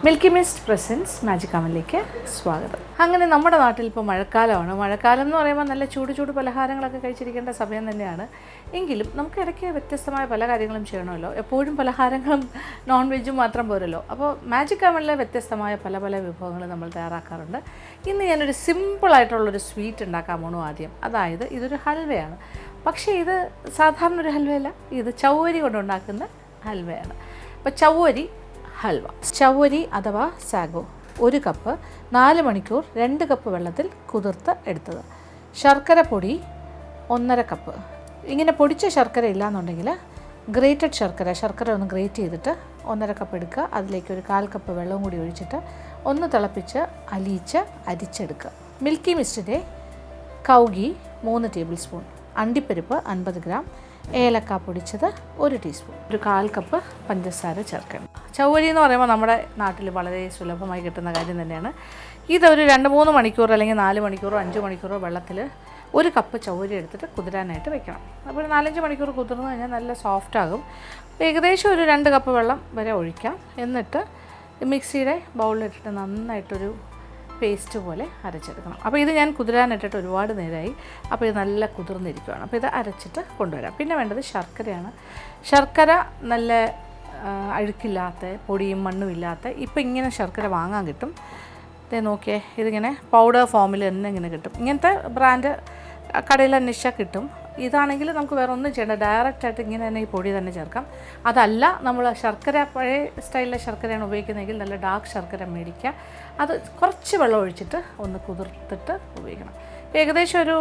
Milky mist presence magic അവനിലേക്ക് സ്വാഗതം. അങ്ങനെ നമ്മുടെ നാട്ടിൽ ഇപ്പോൾ മഴക്കാലമാണ്. മഴക്കാലം എന്ന് പറയുമ്പോൾ നല്ല ചൂട് പലഹാരങ്ങളൊക്കെ കഴിച്ചിരിക്കേണ്ട സമയം തന്നെയാണ്. എങ്കിലും നമുക്ക് ഇടയ്ക്ക് വ്യത്യസ്തമായ പല കാര്യങ്ങളും ചെയ്യണമല്ലോ. എപ്പോഴും പലഹാരങ്ങളും നോൺ വെജും മാത്രം പോരല്ലോ. അപ്പോൾ മാജിക് അവനിലെ വ്യത്യസ്തമായ പല വിഭവങ്ങൾ നമ്മൾ തയ്യാറാക്കാറുണ്ട്. ഇന്ന് ഞാനൊരു സിമ്പിളായിട്ടുള്ളൊരു സ്വീറ്റ് ഉണ്ടാക്കാൻ പോണു ആദ്യം. അതായത് ഇതൊരു ഹൽവയാണ്. പക്ഷേ ഇത് സാധാരണ ഒരു ഹൽവയല്ല, ഇത് ചവ്വരി കൊണ്ടുണ്ടാക്കുന്ന ഹൽവയാണ്. അപ്പോൾ ചവ്വരി ഹൽവ, ചവ്വരി അഥവാ സാഗോ 1 കപ്പ്, 4 മണിക്കൂർ 2 കപ്പ് വെള്ളത്തിൽ കുതിർത്ത് എടുത്തത്. ശർക്കര പൊടി 1.5 കപ്പ്. ഇങ്ങനെ പൊടിച്ച ശർക്കര ഇല്ലയെന്നുണ്ടെങ്കിൽ ഗ്രേറ്റഡ് ശർക്കര ഒന്ന് ഗ്രേറ്റ് ചെയ്തിട്ട് 1.5 കപ്പ് എടുക്കുക. അതിലേക്ക് ഒരു 1/4 കപ്പ് വെള്ളവും കൂടി ഒഴിച്ചിട്ട് ഒന്ന് തിളപ്പിച്ച് അരിച്ചെടുക്കുക. മിൽക്കി മിസ്റ്റിൻ്റെ കൗഗി 3 ടേബിൾ സ്പൂൺ, അണ്ടിപ്പരിപ്പ് 50 ഗ്രാം, ഏലക്ക പൊടിച്ചത് 1 ടീസ്പൂൺ, ഒരു 1/4 കപ്പ് പഞ്ചസാര ചേർക്കണം. ചവ്വരി എന്ന് പറയുമ്പോൾ നമ്മുടെ നാട്ടിൽ വളരെ സുലഭമായി കിട്ടുന്ന കാര്യം തന്നെയാണ്. ഇതൊരു 2-3 മണിക്കൂർ അല്ലെങ്കിൽ 4 മണിക്കൂറോ 5 മണിക്കൂറോ വെള്ളത്തിൽ 1 കപ്പ് ചവ്വരി എടുത്തിട്ട് കുതിരാനായിട്ട് വെക്കണം. അപ്പോൾ ഒരു 4-5 മണിക്കൂർ കുതിർന്ന് കഴിഞ്ഞാൽ നല്ല സോഫ്റ്റ് ആകും. ഏകദേശം ഒരു 2 കപ്പ് വെള്ളം വരെ ഒഴിക്കാം. എന്നിട്ട് മിക്സിയുടെ ബൗളിലിട്ടിട്ട് നന്നായിട്ടൊരു പേസ്റ്റ് പോലെ അരച്ചെടുക്കണം. അപ്പോൾ ഇത് ഞാൻ കുതിരാനിട്ടിട്ട് ഒരുപാട് നേരമായി. അപ്പോൾ ഇത് നല്ല കുതിർന്നിരിക്കുകയാണ്. അപ്പോൾ ഇത് അരച്ചിട്ട് കൊണ്ടുവരാം. പിന്നെ വേണ്ടത് ശർക്കരയാണ്. ശർക്കര നല്ല അഴുക്കില്ലാത്ത, പൊടിയും മണ്ണും ഇല്ലാത്ത ഇപ്പം ഇങ്ങനെ ശർക്കര വാങ്ങാൻ കിട്ടും. ഇത് നോക്കിയേ, ഇതിങ്ങനെ പൗഡർ ഫോമിൽ തന്നെ ഇങ്ങനെ കിട്ടും. ഇങ്ങനത്തെ ബ്രാൻഡ് കടയിൽ അന്വേഷിച്ചാൽ കിട്ടും. ഇതാണെങ്കിൽ നമുക്ക് വേറെ ഒന്നും ചെയ്യേണ്ട, ഡയറക്റ്റായിട്ട് ഇങ്ങനെ തന്നെ ഈ പൊടി തന്നെ ചേർക്കാം. അതല്ല നമ്മൾ ശർക്കര പഴയ സ്റ്റൈലിലെ ശർക്കരയാണ് ഉപയോഗിക്കുന്നതെങ്കിൽ നല്ല ഡാർക്ക് ശർക്കര മേടിക്കുക. അത് കുറച്ച് വെള്ളം ഒഴിച്ചിട്ട് ഒന്ന് കുതിർത്തിട്ട് ഉപയോഗിക്കണം. ഏകദേശം ഒരു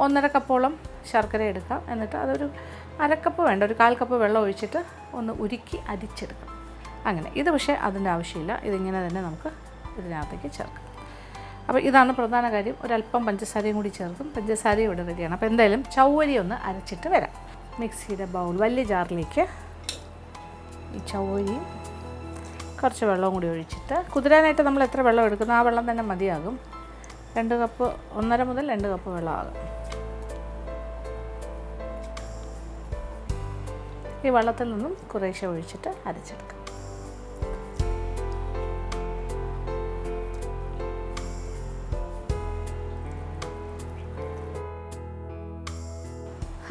1.5 കപ്പോളം ശർക്കര എടുക്കാം. എന്നിട്ട് അതൊരു 1/2 കപ്പ് വേണ്ട, ഒരു 1/4 കപ്പ് വെള്ളം ഒഴിച്ചിട്ട് ഒന്ന് ഉരുക്കി അരിച്ചെടുക്കണം. അങ്ങനെ ഇത് പക്ഷേ അതിൻ്റെ ആവശ്യമില്ല, ഇതിങ്ങനെ തന്നെ നമുക്ക് ഇതിനകത്തേക്ക് ചേർക്കാം. അപ്പോൾ ഇതാണ് പ്രധാന കാര്യം. ഒരല്പം പഞ്ചസാരയും കൂടി ചേർക്കും. പഞ്ചസാരയും ഇവിടെ റെഡിയാണ്. അപ്പോൾ എന്തായാലും ചവ്വരി ഒന്ന് അരച്ചിട്ട് വരാം. മിക്സിയുടെ ബൗൾ, വലിയ ജാറിലേക്ക് ഈ ചവ്വരിയും കുറച്ച് വെള്ളവും കൂടി ഒഴിച്ചിട്ട്, കുതിരാനായിട്ട് നമ്മൾ എത്ര വെള്ളം എടുക്കുന്നു ആ വെള്ളം തന്നെ മതിയാകും. 2 കപ്പ്, 1.5 മുതൽ 2 കപ്പ് വെള്ളമാകും. ഈ വെള്ളത്തിൽ നിന്നും കുറേശ്ശെ ഒഴിച്ചിട്ട് അരച്ചെടുക്കാം.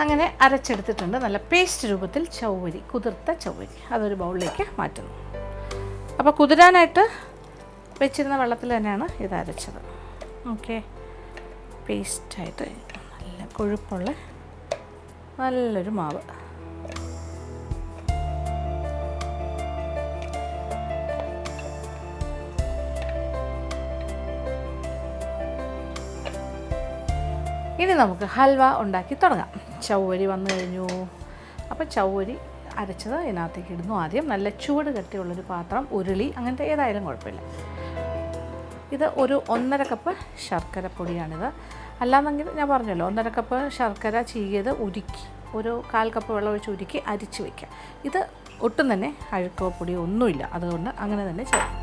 അങ്ങനെ അരച്ചെടുത്തിട്ടുണ്ട്. നല്ല പേസ്റ്റ് രൂപത്തിൽ ചവ്വരി, കുതിർത്ത ചവ്വരി അതൊരു ബൗളിലേക്ക് മാറ്റുന്നു. അപ്പോൾ കുതിരാനായിട്ട് വെച്ചിരുന്ന വെള്ളത്തിൽ തന്നെയാണ് ഇത് അരച്ചത്. ഓക്കെ, പേസ്റ്റായിട്ട് നല്ല കൊഴുപ്പുള്ള നല്ലൊരു മാവ്. ഇനി നമുക്ക് ഹൽവ ഉണ്ടാക്കി തുടങ്ങാം. ചവ്വരി വന്നു കഴിഞ്ഞു. അപ്പോൾ ചവ്വരി അരച്ചത് ഇതിനകത്തേക്ക് ഇടുന്നു. ആദ്യം നല്ല ചൂട് കട്ടിയുള്ളൊരു പാത്രം, ഉരുളി, അങ്ങനത്തെ ഏതായാലും കുഴപ്പമില്ല. ഇത് ഒരു 1.5 കപ്പ് ശർക്കര പൊടിയാണിത്. അല്ലാന്നെങ്കിൽ ഞാൻ പറഞ്ഞല്ലോ, 1.5 കപ്പ് ശർക്കര ചീകിയത് ഉരുക്കി ഒരു 1/4 കപ്പ് വെള്ളം ഒഴിച്ച് ഉരുക്കി അരിച്ച് വയ്ക്കുക. ഇത് ഒട്ടും തന്നെ അഴുക്കോ പൊടിയോ ഒന്നുമില്ല, അതുകൊണ്ട് അങ്ങനെ തന്നെ ചെയ്യാം.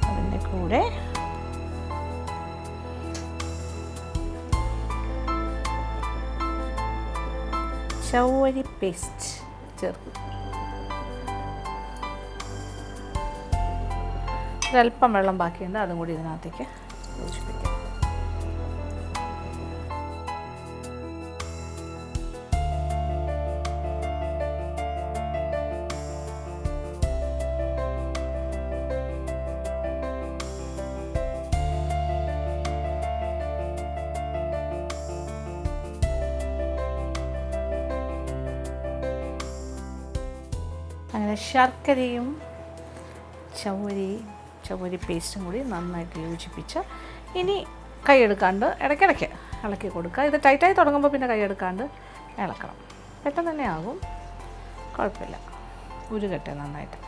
അതിൻ്റെ കൂടെ ചവ്വരി പേസ്റ്റ് ചേർക്കും. ഒരല്പം വെള്ളം ബാക്കിയുണ്ട്, അതും കൂടി ഇതിനകത്തേക്ക് യോജിപ്പിക്കാം. അങ്ങനെ ശർക്കരയും ചവ്വരി പേസ്റ്റും കൂടി നന്നായിട്ട് യോജിപ്പിച്ച് ഇനി കൈയെടുക്കാണ്ട് ഇടയ്ക്കിടയ്ക്ക് ഇളക്കി കൊടുക്കുക. ഇത് ടൈറ്റായി തുടങ്ങുമ്പോൾ പിന്നെ കൈയെടുക്കാണ്ട് ഇളക്കണം. പെട്ടെന്ന് തന്നെ ആകും, കുഴപ്പമില്ല. ഉരുകട്ടെ നന്നായിട്ട്.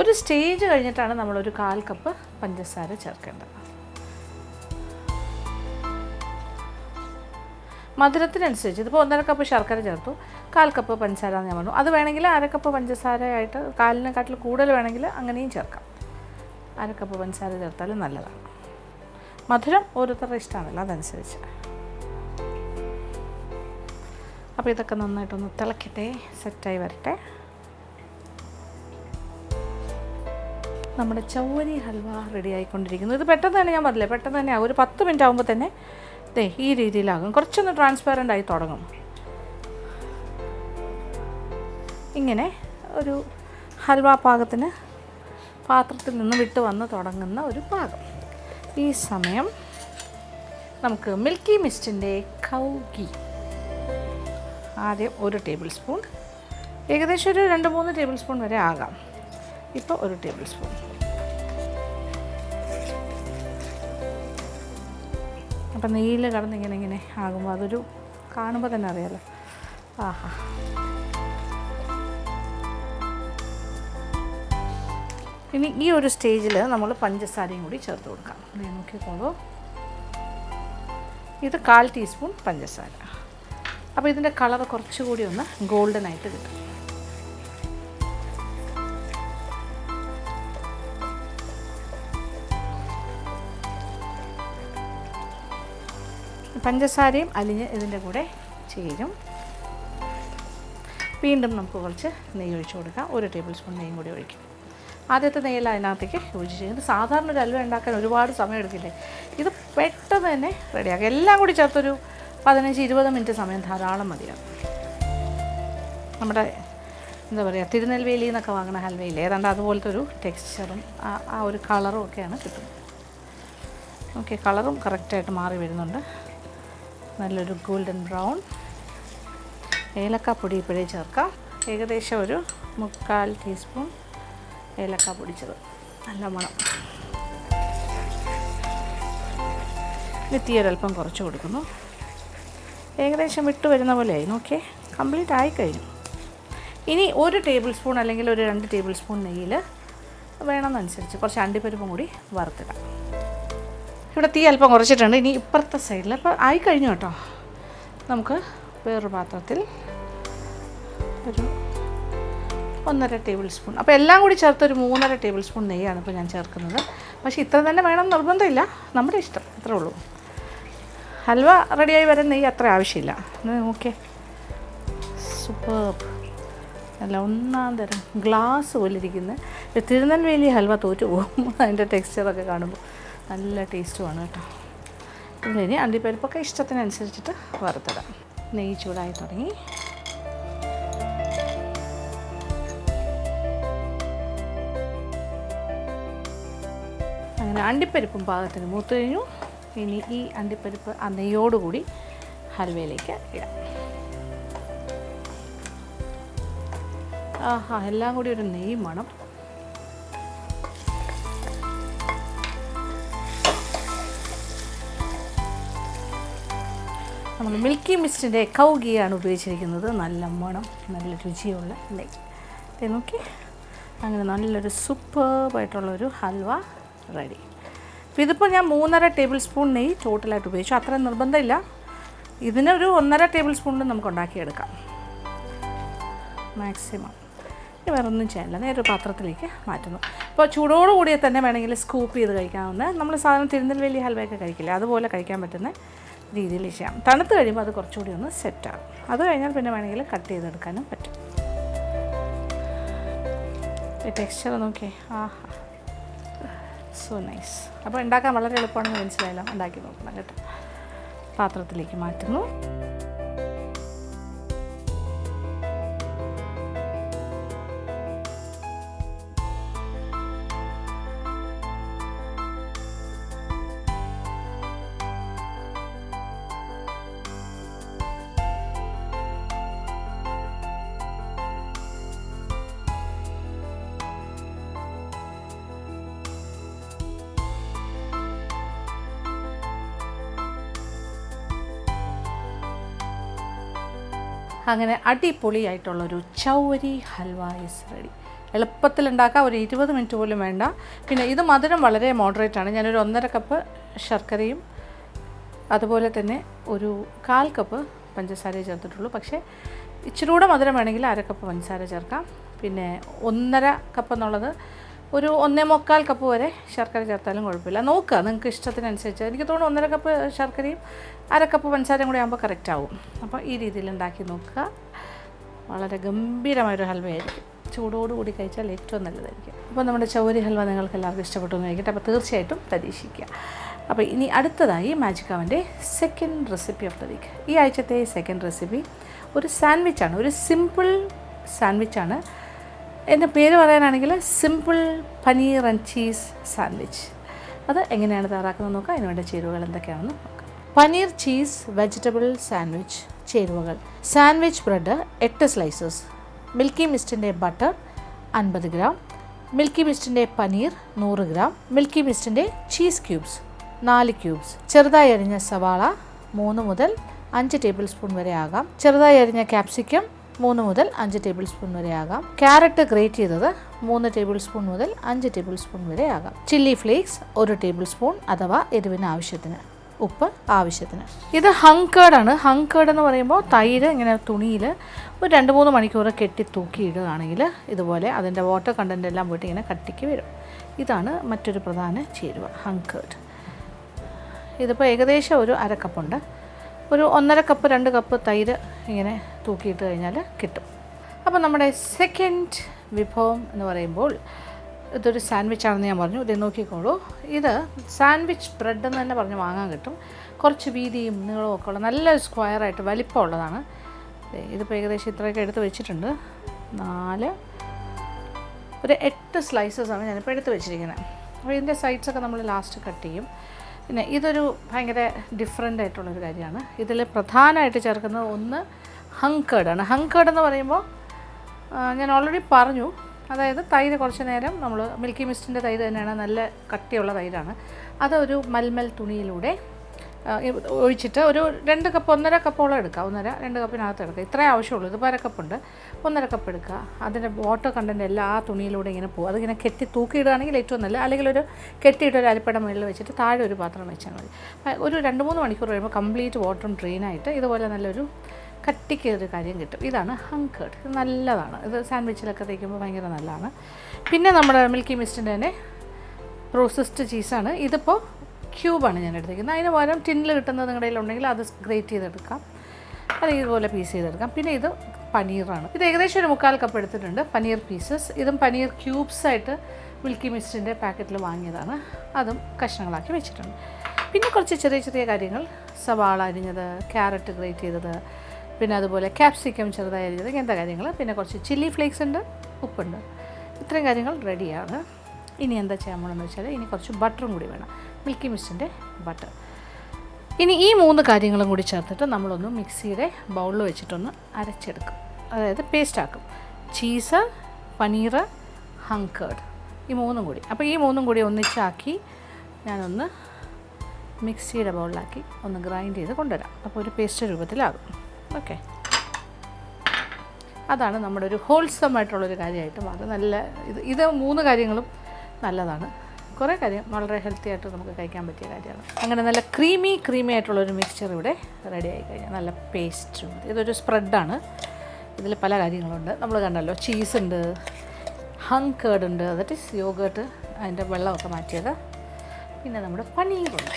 ഒരു സ്റ്റേജ് കഴിഞ്ഞിട്ടാണ് നമ്മളൊരു 1/4 കപ്പ് പഞ്ചസാര ചേർക്കേണ്ടത്. മധുരത്തിനനുസരിച്ച് ഇതിപ്പോൾ 1.5 കപ്പ് ശർക്കര ചേർത്തു, 1/4 കപ്പ് പഞ്ചസാര എന്ന് ഞാൻ പറഞ്ഞു. അത് വേണമെങ്കിൽ 1/2 കപ്പ് പഞ്ചസാരയായിട്ട് 1/4-നെക്കാട്ടിൽ കൂടുതൽ വേണമെങ്കിൽ അങ്ങനെയും ചേർക്കാം. 1/2 കപ്പ് പഞ്ചസാര ചേർത്താലും നല്ലതാണ്. മധുരം ഓരോരുത്തരുടെ ഇഷ്ടമാണല്ലോ, അതനുസരിച്ച്. അപ്പോൾ ഇതൊക്കെ നന്നായിട്ടൊന്ന് തിളക്കട്ടെ, സെറ്റായി വരട്ടെ. നമ്മുടെ ചൗവരി ഹൽവ റെഡി ആയിക്കൊണ്ടിരിക്കുന്നു. ഇത് പെട്ടെന്ന് തന്നെ, ഞാൻ പറഞ്ഞില്ലേ, പെട്ടെന്ന് തന്നെ ഒരു 10 മിനിറ്റ് ആകുമ്പോൾ തന്നെ ഈ രീതിയിലാകും. കുറച്ചൊന്ന് ട്രാൻസ്പാരൻ്റ് ആയി തുടങ്ങും. ഇങ്ങനെ ഒരു ഹൽവ പാകത്തിന് പാത്രത്തിൽ നിന്ന് വിട്ട് വന്ന് തുടങ്ങുന്ന ഒരു പാകം. ഈ സമയം നമുക്ക് മിൽക്കി മിസ്റ്റിൻ്റെ കൗ ഗീ ആദ്യം 1 ടേബിൾ സ്പൂൺ, ഏകദേശം ഒരു 2-3 ടേബിൾ സ്പൂൺ വരെ ആകാം. ഇപ്പോൾ 1 ടേബിൾ സ്പൂൺ. അപ്പം നെയ്യിൽ കടന്ന് ഇങ്ങനെ ആകുമ്പോൾ അതൊരു കാണുമ്പോൾ തന്നെ അറിയാമല്ലോ. ആഹാ, ഇനി ഈ ഒരു സ്റ്റേജിൽ നമ്മൾ പഞ്ചസാരയും കൂടി ചേർത്ത് കൊടുക്കാം. നോക്കിക്കോളൂ, ഇത് 1/4 ടീസ്പൂൺ പഞ്ചസാര. അപ്പോൾ ഇതിൻ്റെ കളർ കുറച്ചുകൂടി ഒന്ന് ഗോൾഡൻ ആയിട്ട് കിട്ടും. പഞ്ചസാരയും അലിഞ്ഞ് ഇതിൻ്റെ കൂടെ ചേരും. വീണ്ടും നമുക്ക് കുറച്ച് നെയ്യ് ഒഴിച്ച് കൊടുക്കാം. 1 ടേബിൾ സ്പൂൺ നെയ്യും കൂടി ഒഴിക്കും. ആദ്യത്തെ നെയ്യെല്ലാം അതിനകത്തേക്ക് യോജിച്ച് ചെയ്യുന്നത്. സാധാരണ ഒരു ഹൽവ ഉണ്ടാക്കാൻ ഒരുപാട് സമയം എടുക്കില്ലേ, ഇത് പെട്ടെന്ന് തന്നെ റെഡിയാക്കുക. എല്ലാം കൂടി ചേർത്തൊരു 15-20 മിനിറ്റ് സമയം ധാരാളം മതിയാകും. നമ്മുടെ എന്താ പറയുക, തിരുനെൽവേലി എന്നൊക്കെ വാങ്ങുന്ന ഹൽവയില്ലേ, ഏതാണ്ട് അതുപോലത്തെ ഒരു ടെക്സ്ചറും ആ ഒരു കളറും ഒക്കെയാണ് കിട്ടുന്നത്. ഓക്കെ, കളറും കറക്റ്റായിട്ട് മാറി വരുന്നുണ്ട്. നല്ലൊരു ഗോൾഡൻ ബ്രൗൺ. ഏലക്കാപ്പൊടി ഇപ്പോഴേ ചേർക്കാം. ഏകദേശം ഒരു 3/4 ടീസ്പൂൺ ഏലക്ക പൊടിച്ചത്. നല്ല മണം. തീയൊരൽപ്പം കുറച്ച് കൊടുക്കുന്നു. ഏകദേശം വിട്ട് വരുന്ന പോലെയായി. നോക്കിയേ, കംപ്ലീറ്റ് ആയിക്കഴിഞ്ഞു. ഇനി 1 ടേബിൾ സ്പൂൺ അല്ലെങ്കിൽ ഒരു 2 ടേബിൾ സ്പൂൺ നെയ്യിൽ വേണമെന്നനുസരിച്ച് കുറച്ച് അണ്ടിപ്പരിപ്പും കൂടി വറുത്തിടാം. ഇവിടെ തീ അല്പം കുറച്ചിട്ടുണ്ട്. ഇനി ഇപ്പുറത്തെ സൈഡിൽ ഇപ്പോൾ ആയിക്കഴിഞ്ഞു കേട്ടോ. നമുക്ക് വേറൊരു പാത്രത്തിൽ ഒരു 1.5 ടേബിൾ സ്പൂൺ, അപ്പോൾ എല്ലാം കൂടി ചേർത്ത് ഒരു 3.5 ടേബിൾ സ്പൂൺ നെയ്യാണ് ഇപ്പോൾ ഞാൻ ചേർക്കുന്നത്. പക്ഷേ ഇത്ര തന്നെ വേണം നിർബന്ധമില്ല, നമ്മുടെ ഇഷ്ടം, അത്രേ ഉള്ളൂ. ഹൽവ റെഡിയായി വരാൻ നെയ്യ് അത്ര ആവശ്യമില്ല. Okay, superb. നല്ല ഒന്നാം തരം ഗ്ലാസ് പോലെ ഇരിക്കുന്ന തിരുനെൽവേലി ഹൽവ തോറ്റു പോകും അതിൻ്റെ ടെക്സ്ചറൊക്കെ കാണുമ്പോൾ. നല്ല ടേസ്റ്റുമാണ് കേട്ടോ. ഇതിനി അണ്ടിപ്പരിപ്പൊക്കെ ഇഷ്ടത്തിനനുസരിച്ചിട്ട് വറുത്തിടാം. നെയ്യ് ചൂടായി തുടങ്ങി. അങ്ങനെ അണ്ടിപ്പരിപ്പും പാകത്തിന് മൂത്ത് കഴിഞ്ഞു. ഇനി ഈ അണ്ടിപ്പരിപ്പ് ആ നെയ്യോടുകൂടി ഹൽവയിലേക്ക് ഇടാം. ആഹാ, എല്ലാം കൂടി ഒരു നെയ്യ് മണം. നമ്മൾ മിൽക്കി മിസ്റ്റിൻ്റെ കൗ ഗീയാണ് ഉപയോഗിച്ചിരിക്കുന്നത്. നല്ല മണം, നല്ല രുചിയുള്ള നെയ്യ്. നോക്കി, അങ്ങനെ നല്ലൊരു സൂപ്പർബായിട്ടുള്ളൊരു ഹൽവ റെഡി. അപ്പോൾ ഇതിപ്പോൾ ഞാൻ 3.5 ടേബിൾ സ്പൂൺ നെയ്യ് ടോട്ടലായിട്ട് ഉപയോഗിച്ചു. അത്ര നിർബന്ധമില്ല. ഇതിനൊരു 1.5 ടേബിൾ സ്പൂണിൽ നമുക്ക് ഉണ്ടാക്കിയെടുക്കാം മാക്സിമം. ഇനി വേറെ ഒന്നും ചെയ്യാനില്ല, നേരെ പാത്രത്തിലേക്ക് മാറ്റുന്നു. ഇപ്പോൾ ചൂടോടുകൂടിയ തന്നെ വേണമെങ്കിൽ സ്കൂപ്പ് ചെയ്ത് കഴിക്കാവുന്ന, നമ്മൾ സാധാരണ തിരുനെൽവേലി ഹൽവയൊക്കെ കഴിക്കില്ലേ, അതുപോലെ കഴിക്കാൻ പറ്റുന്ന രീതിയിൽ ചെയ്യാം. തണുത്ത് കഴിയുമ്പോൾ അത് കുറച്ചുകൂടി ഒന്ന് സെറ്റാകും. അത് കഴിഞ്ഞാൽ പിന്നെ വേണമെങ്കിൽ കട്ട് ചെയ്തെടുക്കാനും പറ്റും. ഈ ടെക്സ്ചർ നോക്കിയേ, ആഹാ, സോ നൈസ്. അപ്പോൾ ഉണ്ടാക്കാൻ വളരെ എളുപ്പമാണെന്ന് മനസ്സിലായല്ലോ. ഉണ്ടാക്കി നോക്കണം കേട്ടോ. പാത്രത്തിലേക്ക് മാറ്റുന്നു. അങ്ങനെ അടിപൊളിയായിട്ടുള്ളൊരു ചൗവരി ഹൽവ ഈസ് റെഡി. എളുപ്പത്തിലുണ്ടാക്കാം, ഒരു 20 മിനിറ്റ് പോലും വേണ്ട. പിന്നെ ഇത് മധുരം വളരെ മോഡറേറ്റ് ആണ്. ഞാനൊരു 1.5 കപ്പ് ശർക്കരയും അതുപോലെ തന്നെ ഒരു 1/4 കപ്പ് പഞ്ചസാരയെ ചേർത്തിട്ടുള്ളൂ. പക്ഷേ ഇച്ചിരി കൂടെ മധുരം വേണമെങ്കിൽ 1/2 കപ്പ് പഞ്ചസാര ചേർക്കാം. പിന്നെ 1.5 കപ്പ് എന്നുള്ളത് ഒരു 1.25 കപ്പ് വരെ ശർക്കര ചേർത്താലും കുഴപ്പമില്ല. നോക്കുക നിങ്ങൾക്ക് ഇഷ്ടത്തിനനുസരിച്ച്. എനിക്ക് തോന്നുന്നു 1.5 കപ്പ് ശർക്കരയും 1/2 കപ്പ് പഞ്ചസാരയും കൂടി ആകുമ്പോൾ കറക്റ്റ് ആവും. അപ്പോൾ ഈ രീതിയിൽ ഉണ്ടാക്കി നോക്കുക. വളരെ ഗംഭീരമായൊരു ഹൽവയായിരിക്കും. ചൂടോടുകൂടി കഴിച്ചാൽ ഏറ്റവും നല്ലതായിരിക്കും. അപ്പോൾ നമ്മുടെ ചൗരി ഹൽവ നിങ്ങൾക്ക് എല്ലാവർക്കും ഇഷ്ടപ്പെട്ടു എന്ന് കഴിക്കട്ടെ. അപ്പോൾ തീർച്ചയായിട്ടും പരീക്ഷിക്കുക. അപ്പോൾ ഇനി അടുത്തതായി മാജിക് അവൻ്റെ second recipe of the week. ഈ ആഴ്ചത്തെ സെക്കൻഡ് റെസിപ്പി ഒരു സാൻഡ്വിച്ചാണ്. ഒരു സിമ്പിൾ സാൻഡ്വിച്ചാണ്. എൻ്റെ പേര് പറയാനാണെങ്കിൽ simple paneer and cheese sandwich. അത് എങ്ങനെയാണ് തയ്യാറാക്കുന്നത് നോക്കാം. അതിനുവേണ്ട ചേരുവകൾ എന്തൊക്കെയാണെന്ന് നോക്കാം. Paneer cheese vegetable sandwich. ചേരുവകൾ: സാൻഡ്വിച്ച് ബ്രെഡ് 8 സ്ലൈസസ്, മിൽക്കി മിസ്റ്റിൻ്റെ ബട്ടർ 50 ഗ്രാം, മിൽക്കി മിസ്റ്റിൻ്റെ പനീർ 100 ഗ്രാം, മിൽക്കി മിസ്റ്റിൻ്റെ ചീസ് ക്യൂബ്സ് 4 ക്യൂബ്സ്, ചെറുതായി അരിഞ്ഞ സവാള 3 മുതൽ 5 ടേബിൾ സ്പൂൺ വരെ ആകാം, ചെറുതായി അരിഞ്ഞ ക്യാപ്സിക്കം 3 മുതൽ 5 ടേബിൾ സ്പൂൺ വരെ ആകാം, ക്യാരറ്റ് ഗ്രേറ്റ് ചെയ്തത് 3 ടേബിൾ സ്പൂൺ മുതൽ 5 ടേബിൾ സ്പൂൺ വരെ ആകാം, ചില്ലി ഫ്ലേക്സ് 1 ടേബിൾ സ്പൂൺ അഥവാ എരിവിന് ആവശ്യത്തിന്, ഉപ്പ് ആവശ്യത്തിന്. ഇത് ഹങ്കേർഡാണ്. ഹങ്കേർഡ് എന്ന് പറയുമ്പോൾ തൈര് ഇങ്ങനെ തുണിയിൽ ഒരു 2-3 മണിക്കൂർ കെട്ടി തൂക്കിയിടുകയാണെങ്കിൽ ഇതുപോലെ അതിൻ്റെ വാട്ടർ കണ്ടൻ്റ് എല്ലാം പോയിട്ട് ഇങ്ങനെ കട്ടിക്ക് വരും. ഇതാണ് മറ്റൊരു പ്രധാന ചേരുവ, ഹങ്കേർഡ്. ഇതിപ്പോൾ ഏകദേശം ഒരു 1/2 കപ്പുണ്ട്. ഒരു 1.5 കപ്പ് 2 കപ്പ് തൈര് ഇങ്ങനെ തൂക്കിയിട്ട് കഴിഞ്ഞാൽ കിട്ടും. അപ്പോൾ നമ്മുടെ സെക്കൻഡ് വിഭവം എന്ന് പറയുമ്പോൾ ഇതൊരു സാൻഡ്വിച്ചാണെന്ന് ഞാൻ പറഞ്ഞു. ഇത് നോക്കിക്കോളൂ. ഇത് സാൻഡ്വിച്ച് ബ്രെഡ് എന്ന് തന്നെ പറഞ്ഞ് വാങ്ങാൻ കിട്ടും. കുറച്ച് വീതിയും നീളവും ഒക്കെ ഉള്ള നല്ലൊരു സ്ക്വയറായിട്ട് വലിപ്പമുള്ളതാണ്. ഇതിപ്പോൾ ഏകദേശം ഇത്രയൊക്കെ എടുത്ത് വെച്ചിട്ടുണ്ട്. ഒരു 8 സ്ലൈസസാണ് ഞാനിപ്പോൾ എടുത്ത് വെച്ചിരിക്കുന്നത്. അപ്പോൾ ഇതിൻ്റെ സൈഡ്സൊക്കെ നമ്മൾ ലാസ്റ്റ് കട്ട് ചെയ്യും. പിന്നെ ഇതൊരു ഭയങ്കര ഡിഫറെൻ്റ് ആയിട്ടുള്ളൊരു കാര്യമാണ്. ഇതിൽ പ്രധാനമായിട്ട് ചേർക്കുന്നത് ഒന്ന് ഹങ്കേർഡാണ്. ഹങ്കേർഡ് എന്ന് പറയുമ്പോൾ ഞാൻ ഓൾറെഡി പറഞ്ഞു, അതായത് തൈര് കുറച്ച് നേരം നമ്മൾ മിൽക്കി മിസ്റ്റിൻ്റെ തൈര് തന്നെയാണ്, നല്ല കട്ടിയുള്ള തൈരാണ്. അതൊരു മൽമൽ തുണിയിലൂടെ ഒഴിച്ചിട്ട് ഒരു 2 കപ്പ് 1.5 കപ്പോളം എടുക്കുക. 2 കപ്പിനകത്ത് എടുക്കുക. ഇത്രേ ആവശ്യമുള്ളൂ. ഇതിപ്പോൾ 1/2 കപ്പുണ്ട്. 1.5 കപ്പ് എടുക്കുക. അതിൻ്റെ വാട്ടർ കണ്ടൻറ്റ് എല്ലാം ആ തുണിയിലൂടെ ഇങ്ങനെ പോകും. അതിങ്ങനെ കെട്ടി തൂക്കിയിടുകയാണെങ്കിൽ ഏറ്റവും നല്ല, അല്ലെങ്കിൽ ഒരു കെട്ടിയിട്ട് ഒരു അരിപ്പട മുകളിൽ വെച്ചിട്ട് താഴെ ഒരു പാത്രം വെച്ചാൽ മതി. ഒരു 2-3 മണിക്കൂർ കഴിയുമ്പോൾ കംപ്ലീറ്റ് വാട്ടറും ഡ്രെയിനായിട്ട് ഇതുപോലെ നല്ലൊരു കട്ടിക്ക് ഒരു കാര്യം കിട്ടും. ഇതാണ് ഹങ്കേർഡ്. ഇത് നല്ലതാണ്. ഇത് സാൻഡ്വിച്ചിലൊക്കെ തേക്കുമ്പോൾ ഭയങ്കര നല്ലതാണ്. പിന്നെ നമ്മുടെ മിൽക്കി മിസ്റ്റിൻ്റെ തന്നെ പ്രോസസ്ഡ് ചീസാണ്. ഇതിപ്പോൾ ക്യൂബാണ് ഞാൻ എടുത്തിരിക്കുന്നത്. അതിന് പകരം ടിന്നിൽ കിട്ടുന്നത് നിങ്ങളുടെ കയ്യിലുണ്ടെങ്കിൽ അത് ഗ്രേറ്റ് ചെയ്തെടുക്കാം, അല്ലെങ്കിൽ ഇതുപോലെ പീസ് ചെയ്തെടുക്കാം. പിന്നെ ഇത് പനീറാണ്. ഇത് ഏകദേശം ഒരു 3/4 കപ്പ് എടുത്തിട്ടുണ്ട്. പനീർ പീസസ്. ഇതും പനീർ ക്യൂബ്സായിട്ട് മിൽക്കി മിസ്റ്റിൻ്റെ പാക്കറ്റിൽ വാങ്ങിയതാണ്. അതും കഷ്ണങ്ങളാക്കി വെച്ചിട്ടുണ്ട്. പിന്നെ കുറച്ച് ചെറിയ ചെറിയ കാര്യങ്ങൾ: സവാള അരിഞ്ഞത്, ക്യാരറ്റ് ഗ്രേറ്റ് ചെയ്തത്, പിന്നെ അതുപോലെ ക്യാപ്സിക്കം ചെറുതായി അരിഞ്ഞത്, ഇങ്ങനത്തെ കാര്യങ്ങൾ. പിന്നെ കുറച്ച് ചില്ലി ഫ്ലേക്സ് ഉണ്ട്, ഉപ്പുണ്ട്. ഇത്രയും കാര്യങ്ങൾ റെഡിയാണ്. ഇനി എന്താ ചെയ്യാൻ പോകണമെന്ന് വെച്ചാൽ ഇനി കുറച്ച് ബട്ടറും കൂടി വേണം, മിൽക്കി മിസ്റ്റിൻ്റെ ബട്ടർ. ഇനി ഈ 3 കാര്യങ്ങളും കൂടി ചേർത്തിട്ട് നമ്മളൊന്ന് മിക്സിയുടെ ബൗളിൽ വെച്ചിട്ടൊന്ന് അരച്ചെടുക്കും, അതായത് പേസ്റ്റാക്കും. ചീസ്, പനീർ, ഹങ്കേർഡ്, ഈ 3 കൂടി. അപ്പോൾ ഈ 3 കൂടി ഒന്നിച്ചാക്കി ഞാനൊന്ന് മിക്സിയുടെ ബൗളിലാക്കി ഒന്ന് ഗ്രൈൻഡ് ചെയ്ത് കൊണ്ടുവരാം. അപ്പോൾ ഒരു പേസ്റ്റ് രൂപത്തിലാകും. ഓക്കെ, അതാണ് നമ്മുടെ ഒരു ഹോൾസം ആയിട്ടുള്ളൊരു കാര്യമായിട്ട് മാറും. നല്ല ഇത് 3 കാര്യങ്ങളും നല്ലതാണ്. കുറേ കാര്യം വളരെ ഹെൽത്തി ആയിട്ട് നമുക്ക് കഴിക്കാൻ പറ്റിയ കാര്യമാണ്. അങ്ങനെ നല്ല ക്രീമി ആയിട്ടുള്ളൊരു മിക്സ്ചർ ഇവിടെ റെഡി ആയി കഴിഞ്ഞാൽ നല്ല പേസ്റ്റ്. ഇതൊരു സ്പ്രെഡാണ്. ഇതിൽ പല കാര്യങ്ങളുണ്ട്. നമ്മൾ കണ്ടല്ലോ, ചീസുണ്ട്, ഹങ്കേർഡ് ഉണ്ട്, ദാറ്റ് ഈസ് യോഗേർട്ട്, അതിൻ്റെ വെള്ളമൊക്കെ മാറ്റിയത്. പിന്നെ നമ്മുടെ പനീറുണ്ട്.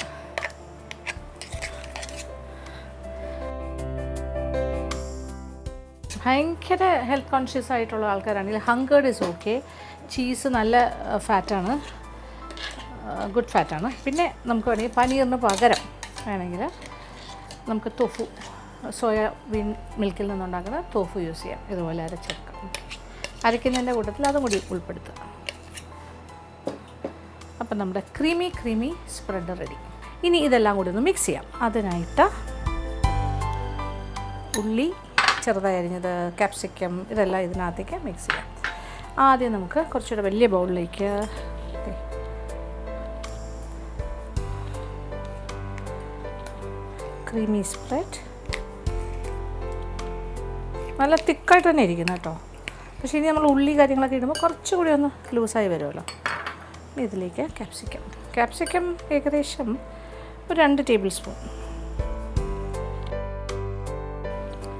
ഭയങ്കര ഹെൽത്ത് കോൺഷ്യസ് ആയിട്ടുള്ള ആൾക്കാരാണെങ്കിൽ ഹങ്കേർഡ് ഈസ് ഓക്കെ. ചീസ് നല്ല ഫാറ്റാണ്, ഗുഡ് ഫാറ്റാണ്. പിന്നെ നമുക്ക് വേണമെങ്കിൽ പനീറിന് പകരം വേണമെങ്കിൽ നമുക്ക് തോഫു, സോയാബീൻ മിൽക്കിൽ നിന്നുണ്ടാക്കുന്ന തോഫു യൂസ് ചെയ്യാം. ഇതുപോലെ അരച്ചെടുക്കാം. അരയ്ക്കുന്നതിൻ്റെ കൂട്ടത്തിൽ അതും കൂടി ഉൾപ്പെടുത്തുക. അപ്പം നമ്മുടെ ക്രീമി സ്പ്രെഡ് റെഡി. ഇനി ഇതെല്ലാം കൂടി ഒന്ന് മിക്സ് ചെയ്യാം. അതിനായിട്ട് ഉള്ളി ചെറുതായി അരിഞ്ഞത്, ക്യാപ്സിക്കം, ഇതെല്ലാം ഇതിനകത്തേക്ക് മിക്സ് ചെയ്യാം. ആദ്യം നമുക്ക് കുറച്ചുകൂടെ വലിയ ബൗളിലേക്ക് ക്രീമി സ്പ്രെഡ്, നല്ല തിക്കായിട്ട് തന്നെ ഇരിക്കുന്നു കേട്ടോ. പക്ഷേ ഇനി നമ്മൾ ഉള്ളി കാര്യങ്ങളൊക്കെ ഇടുമ്പോൾ കുറച്ചുകൂടി ഒന്ന് ലൂസായി വരുമല്ലോ. ഇതിലേക്ക് ക്യാപ്സിക്കം ഏകദേശം ഒരു 2 ടേബിൾ സ്പൂൺ,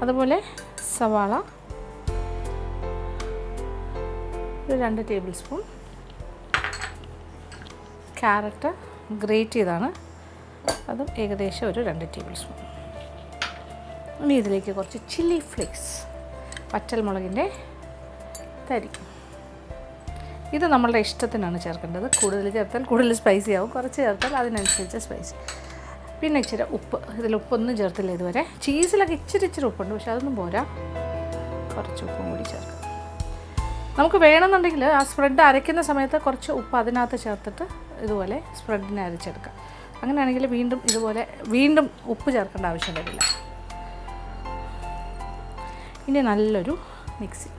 അതുപോലെ സവാള ഒരു 2 ടേബിൾ സ്പൂൺ, ക്യാരറ്റ് ഗ്രേറ്റ് ചെയ്താണ്, അതും ഏകദേശം ഒരു 2 ടേബിൾ സ്പൂൺ. ഇനി ഇതിലേക്ക് കുറച്ച് ചില്ലി ഫ്ലേക്സ്, വറ്റൽമുളകിൻ്റെ തരി. ഇത് നമ്മളുടെ ഇഷ്ടത്തിനാണ് ചേർക്കേണ്ടത്. കൂടുതൽ ചേർത്താൽ കൂടുതൽ സ്പൈസി ആവും, കുറച്ച് ചേർത്താൽ അതിനനുസരിച്ച് സ്പൈസി. പിന്നെ ഇച്ചിരി ഉപ്പ്, ഇതിൽ ഉപ്പൊന്നും ചേർത്തില്ല ഇതുവരെ. ചീസിലൊക്കെ ഇച്ചിരി ഉപ്പുണ്ട്, പക്ഷെ അതൊന്നും പോരാ, കുറച്ച് ഉപ്പും കൂടി ചേർക്കാം. നമുക്ക് വേണമെന്നുണ്ടെങ്കിൽ ആ സ്പ്രെഡ് അരയ്ക്കുന്ന സമയത്ത് കുറച്ച് ഉപ്പ് അതിനകത്ത് ചേർത്തിട്ട് ഇതുപോലെ സ്പ്രെഡിനെ അരച്ചെടുക്കാം. അങ്ങനെയാണെങ്കിൽ വീണ്ടും ഉപ്പ് ചേർക്കേണ്ട ആവശ്യം വരില്ല. ഇനി നല്ലൊരു മിക്സി.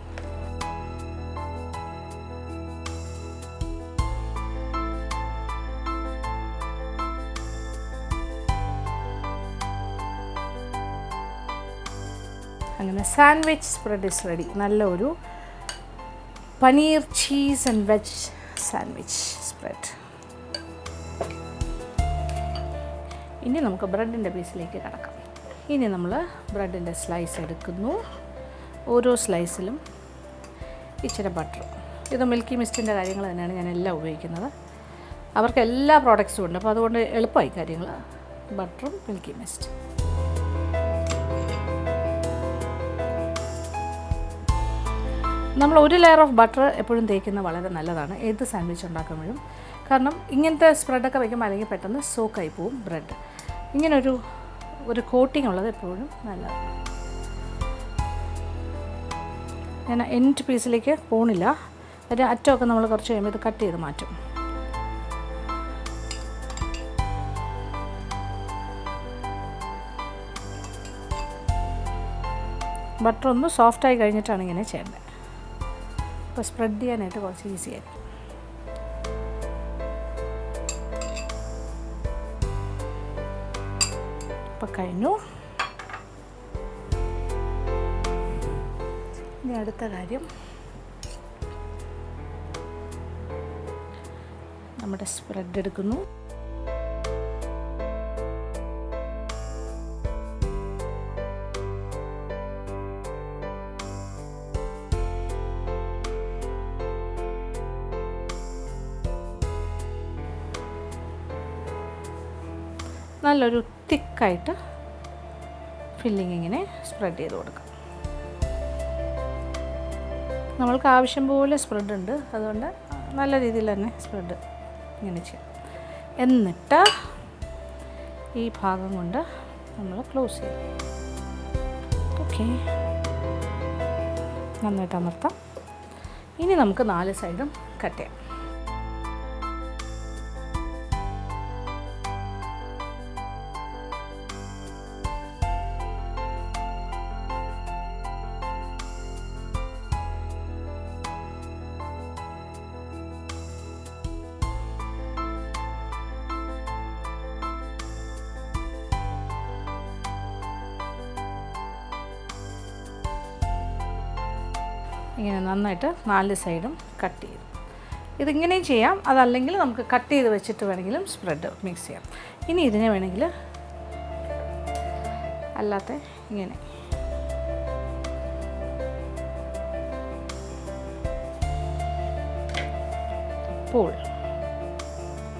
അങ്ങനെ സാൻഡ്വിച്ച് സ്പ്രെഡ് ഇസ് റെഡി. നല്ലൊരു paneer cheese and veg sandwich spread. ഇനി നമുക്ക് ബ്രെഡിൻ്റെ പീസിലേക്ക് കടക്കാം. ഇനി നമ്മൾ ബ്രെഡിൻ്റെ സ്ലൈസ് എടുക്കുന്നു. ഓരോ സ്ലൈസിലും ഇച്ചിരി ബട്ടർ. ഇത് മിൽക്കി മിസ്റ്റിൻ്റെ കാര്യങ്ങൾ തന്നെയാണ് ഞാൻ എല്ലാം ഉപയോഗിക്കുന്നത്. അവർക്ക് എല്ലാ പ്രോഡക്റ്റ്സും ഉണ്ട്, അപ്പോൾ അതുകൊണ്ട് എളുപ്പമായി കാര്യങ്ങൾ. ബട്ടറും മിൽക്കി മിസ്റ്റ്. നമ്മൾ ഒരു ലെയർ ഓഫ് ബട്ടർ എപ്പോഴും തേക്കുന്നത് വളരെ നല്ലതാണ് ഏത് സാൻഡ്വിച്ച് ഉണ്ടാക്കുമ്പോഴും. കാരണം ഇങ്ങനത്തെ സ്പ്രെഡൊക്കെ വയ്ക്കുമ്പോൾ അല്ലെങ്കിൽ പെട്ടെന്ന് സോക്കായി പോവും ബ്രെഡ്. ഇങ്ങനൊരു കോട്ടിംഗ് ഉള്ളത് എപ്പോഴും നല്ലതാണ്. ഞാൻ എൻഡ് പീസിലേക്ക് പോണില്ല, ഒരു അറ്റമൊക്കെ നമ്മൾ കുറച്ച് കഴിയുമ്പോൾ ഇത് കട്ട് ചെയ്ത് മാറ്റും. ബട്ടർ ഒന്ന് സോഫ്റ്റായി കഴിഞ്ഞിട്ടാണ് ഇങ്ങനെ ചെയ്യേണ്ടത്. അപ്പോൾ സ്പ്രെഡ് ചെയ്യാനായിട്ട് കുറച്ച് ഈസി ആയിരിക്കും. അപ്പോൾ കഴിഞ്ഞു. ഇനി അടുത്ത കാര്യം, നമ്മുടെ സ്പ്രെഡ് എടുക്കുന്നു. നല്ലൊരു തിക്കായിട്ട് ഫില്ലിങ് ഇങ്ങനെ സ്പ്രെഡ് ചെയ്ത് കൊടുക്കാം. നമ്മൾക്ക് ആവശ്യം പോലെ സ്പ്രെഡ് ഉണ്ട്, അതുകൊണ്ട് നല്ല രീതിയിൽ തന്നെ സ്പ്രെഡ് ഇങ്ങനെ ചെയ്യാം. എന്നിട്ട് ഈ ഭാഗം കൊണ്ട് നമ്മൾ ക്ലോസ് ചെയ്യും. ഓക്കെ, നന്നായിട്ട് അമർത്താം. ഇനി നമുക്ക് 4 സൈഡും കട്ട് ചെയ്യാം. ഇങ്ങനെ നന്നായിട്ട് 4 സൈഡും കട്ട് ചെയ്തു. ഇതിങ്ങനെയും ചെയ്യാം, അതല്ലെങ്കിൽ നമുക്ക് കട്ട് ചെയ്ത് വെച്ചിട്ട് വേണമെങ്കിലും സ്പ്രെഡ് മിക്സ് ചെയ്യാം. ഇനി ഇതിനെ വേണമെങ്കിൽ അല്ലാത്ത ഇങ്ങനെ അപ്പോൾ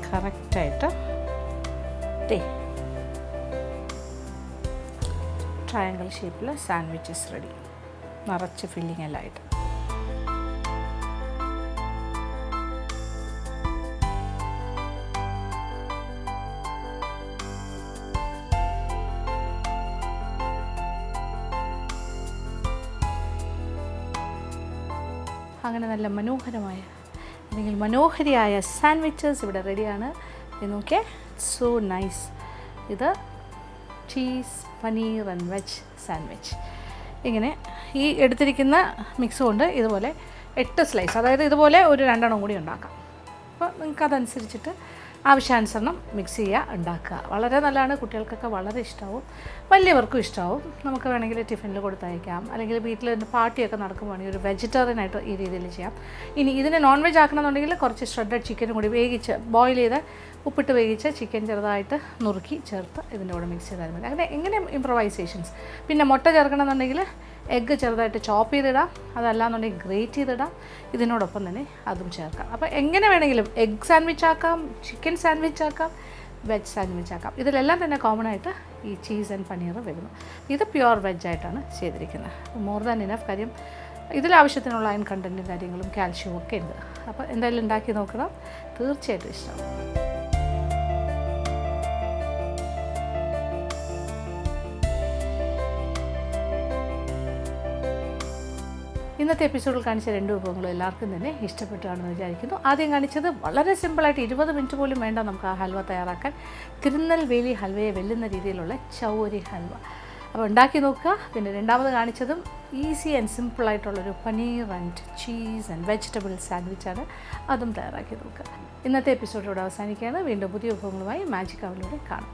കറക്റ്റായിട്ട് ട്രയാങ്കിൾ ഷേപ്പിൽ സാൻഡ്വിച്ചസ് റെഡി. നിറച്ച് ഫില്ലിങ് എല്ലാം ആയിട്ട്. അങ്ങനെ നല്ല മനോഹരമായ അല്ലെങ്കിൽ മനോഹരിയായ സാൻഡ്വിച്ചസ് ഇവിടെ റെഡിയാണ്. ഇത് നോക്കിയേ, സോ നൈസ്. ഇത് cheese paneer and veg sandwich. ഇങ്ങനെ ഈ എടുത്തിരിക്കുന്ന മിക്സ് കൊണ്ട് ഇതുപോലെ 8 സ്ലൈസ്, അതായത് ഇതുപോലെ ഒരു 2 കൂടി ഉണ്ടാക്കാം. അപ്പോൾ നിങ്ങൾക്ക് അതനുസരിച്ചിട്ട് ആവശ്യാനുസരണം മിക്സ് ചെയ്യുക, ഉണ്ടാക്കുക. വളരെ നല്ലതാണ്, കുട്ടികൾക്കൊക്കെ വളരെ ഇഷ്ടമാവും, വലിയവർക്കും ഇഷ്ടമാവും. നമുക്ക് വേണമെങ്കിൽ ടിഫിനിൽ കൊടുത്തയക്കാം, അല്ലെങ്കിൽ വീട്ടിൽ പാർട്ടിയൊക്കെ നടക്കുമ്പോഴാണെങ്കിൽ ഒരു വെജിറ്റേറിയൻ ഈ രീതിയിൽ ചെയ്യാം. ഇനി ഇതിനെ നോൺ വെജ് ആക്കണമെന്നുണ്ടെങ്കിൽ കുറച്ച് ഷ്രെഡഡ് ചിക്കനും കൂടി വേവിച്ച് ബോയിൽ ചെയ്ത് ഉപ്പിട്ട് വേവിച്ച് ചിക്കൻ ചെറുതായിട്ട് നുറുക്കി ചേർത്ത് ഇതിൻ്റെ കൂടെ മിക്സ് ചെയ്താൽ മതി. അങ്ങനെ എങ്ങനെ ഇംപ്രവൈസേഷൻസ്. പിന്നെ മുട്ട ചേർക്കണമെന്നുണ്ടെങ്കിൽ എഗ്ഗ് ചെറുതായിട്ട് ചോപ്പ് ചെയ്തിടാം, അതല്ലാന്നുണ്ടെങ്കിൽ ഗ്രേറ്റ് ചെയ്തിടാം, ഇതിനോടൊപ്പം തന്നെ അതും ചേർക്കാം. അപ്പോൾ എങ്ങനെ വേണമെങ്കിലും എഗ് സാൻഡ്വിച്ച് ആക്കാം, ചിക്കൻ സാൻഡ്വിച്ച് ആക്കാം, വെജ് സാൻഡ്വിച്ച് ആക്കാം. ഇതിലെല്ലാം തന്നെ കോമൺ ആയിട്ട് ഈ ചീസ് ആൻഡ് പനീർ വരുന്നു. ഇത് പ്യുവർ വെജായിട്ടാണ് ചെയ്തിരിക്കുന്നത്. More than enough. കാര്യം ഇതിലാവശ്യത്തിനുള്ള അയൺ കണ്ടൻറ്റും കാര്യങ്ങളും കാൽഷ്യവും ഒക്കെ ഉണ്ട്. അപ്പോൾ എന്തായാലും ഉണ്ടാക്കി നോക്കണം, തീർച്ചയായിട്ടും ഇഷ്ടമാവും. ഇന്നത്തെ എപ്പിസോഡിൽ കാണിച്ച 2 വിഭവങ്ങളും എല്ലാവർക്കും തന്നെ ഇഷ്ടപ്പെട്ടാണെന്ന് വിചാരിക്കുന്നു. ആദ്യം കാണിച്ചത് വളരെ സിമ്പിളായിട്ട് 20 മിനിറ്റ് പോലും വേണ്ട നമുക്ക് ആ ഹൽവ തയ്യാറാക്കാൻ. തിരുനെൽവേലി ഹൽവയെ വെല്ലുന്ന രീതിയിലുള്ള ചൗരി ഹൽവ. അപ്പോൾ ഉണ്ടാക്കി നോക്കുക. പിന്നെ രണ്ടാമത് കാണിച്ചതും ഈസി ആൻഡ് സിമ്പിളായിട്ടുള്ളൊരു paneer and cheese and vegetable സാൻഡ്വിച്ചാണ്. അതും തയ്യാറാക്കി നോക്കുക. ഇന്നത്തെ എപ്പിസോഡിലൂടെ അവസാനിക്കുകയാണ്. വീണ്ടും പുതിയ വിഭവങ്ങളുമായി മാജിക് അവലിലൂടെ കാണാം.